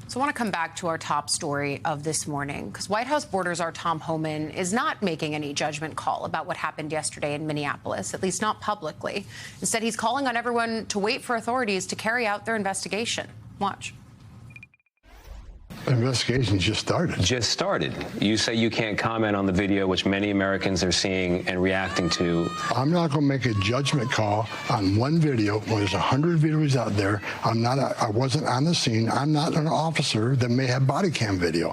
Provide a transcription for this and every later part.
So I want to come back to our top story of this morning, because White House border czar Tom Homan is not making any judgment call about what happened yesterday in Minneapolis, at least not publicly. Instead, he's calling on everyone to wait for authorities to carry out their investigation. Watch. The investigation just started. Just started. You say you can't comment on the video, which many Americans are seeing and reacting to. I'm not going to make a judgment call on one video when there's 100 videos out there. I wasn't on the scene. I'm not an officer that may have body cam video.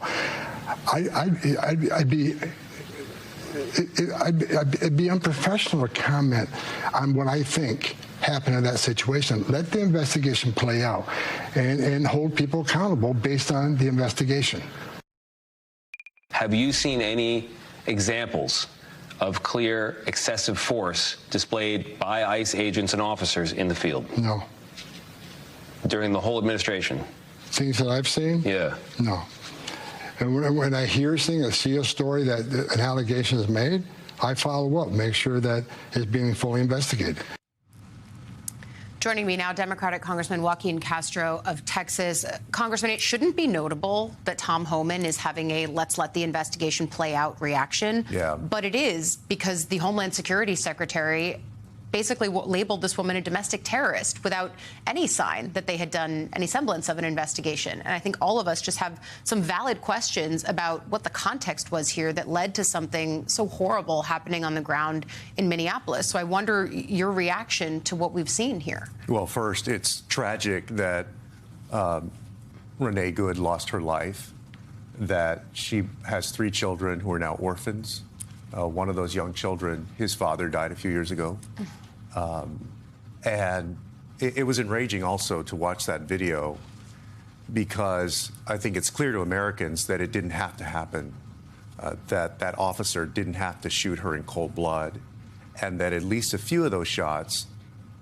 It'd be unprofessional to comment on what I think happened in that situation. Let the investigation play out and hold people accountable based on the investigation. Have you seen any examples of clear excessive force displayed by ICE agents and officers in the field? No. During the whole administration? Things that I've seen? Yeah. No. And when I hear things, I see a story that an allegation is made, I follow up, make sure that it's being fully investigated. Joining me now, Democratic Congressman Joaquin Castro of Texas. Congressman, it shouldn't be notable that Tom Homan is having a let's let the investigation play out reaction. Yeah. But it is, because the Homeland Security Secretary basically labeled this woman a domestic terrorist without any sign that they had done any semblance of an investigation. And I think all of us just have some valid questions about what the context was here that led to something so horrible happening on the ground in Minneapolis. So I wonder your reaction to what we've seen here. Well, first, it's tragic that Renee Good lost her life, that she has 3 children who are now orphans. One of those young children, his father died a few years ago. And it was enraging also to watch that video, because I think it's clear to Americans that it didn't have to happen, that officer didn't have to shoot her in cold blood, and that at least a few of those shots,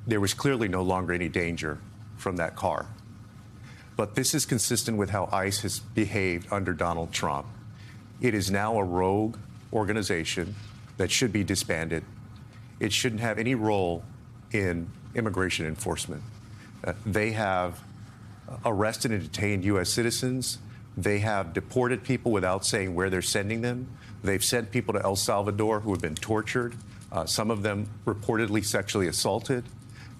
there was clearly no longer any danger from that car. But this is consistent with how ICE has behaved under Donald Trump. It is now a rogue organization that should be disbanded. It shouldn't have any role in immigration enforcement. They have arrested and detained U.S. citizens. They have deported people without saying where they're sending them. They've sent people to El Salvador who have been tortured, some of them reportedly sexually assaulted.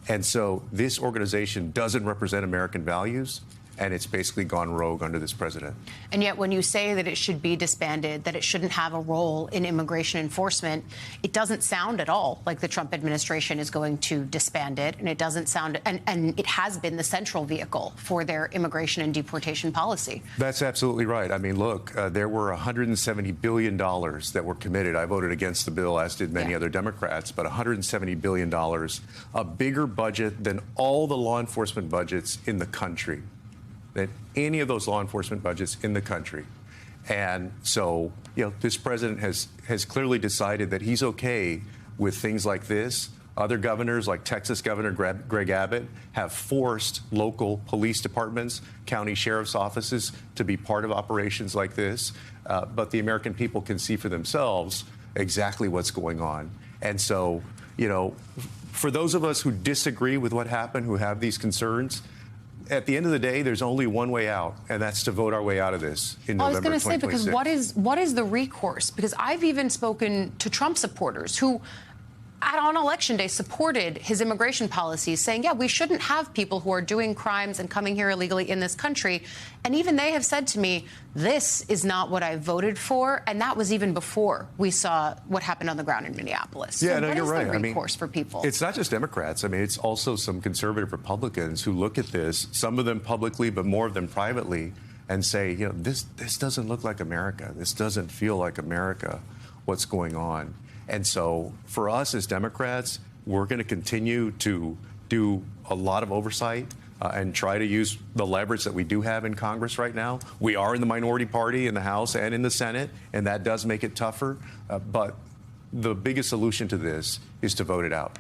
And so this organization doesn't represent American values, and it's basically gone rogue under this president. And yet when you say that it should be disbanded, that it shouldn't have a role in immigration enforcement, it doesn't sound at all like the Trump administration is going to disband it. And it doesn't sound, and it has been the central vehicle for their immigration and deportation policy. That's absolutely right. I mean, look, there were $170 billion that were committed. I voted against the bill, as did many other Democrats, but $170 billion, a bigger budget than all the law enforcement budgets in the country. Than any of those law enforcement budgets in the country. And so, this president has clearly decided that he's okay with things like this. Other governors, like Texas Governor Greg Abbott, have forced local police departments, county sheriff's offices to be part of operations like this. But the American people can see for themselves exactly what's going on. And so, for those of us who disagree with what happened, who have these concerns, at the end of the day, there's only one way out, and that's to vote our way out of this in November 2026. I was going to say, because what is the recourse? Because I've even spoken to Trump supporters who, on Election Day, supported his immigration policies, saying, yeah, we shouldn't have people who are doing crimes and coming here illegally in this country. And even they have said to me, this is not what I voted for. And that was even before we saw what happened on the ground in Minneapolis. Yeah, so no, what you're is right. the recourse for people? It's not just Democrats. I mean, it's also some conservative Republicans who look at this, some of them publicly, but more of them privately, and say, this doesn't look like America. This doesn't feel like America, what's going on. And so for us as Democrats, we're going to continue to do a lot of oversight and try to use the leverage that we do have in Congress right now. We are in the minority party in the House and in the Senate, and that does make it tougher. But the biggest solution to this is to vote it out.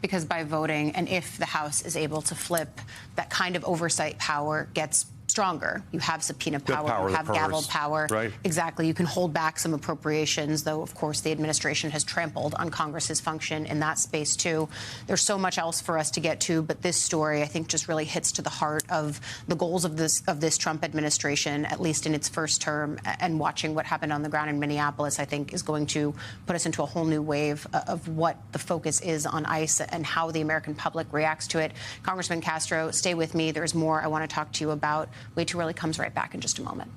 Because by voting, and if the House is able to flip, that kind of oversight power gets stronger. You have subpoena power, power, you the have gavel purse, power. right. Exactly. You can hold back some appropriations, though, of course, the administration has trampled on Congress's function in that space, too. There's so much else for us to get to, but this story, I think, just really hits to the heart of the goals of this Trump administration, at least in its first term. And watching what happened on the ground in Minneapolis, I think, is going to put us into a whole new wave of what the focus is on ICE and how the American public reacts to it. Congressman Castro, stay with me. There's more I want to talk to you about. Way Too Early comes right back in just a moment.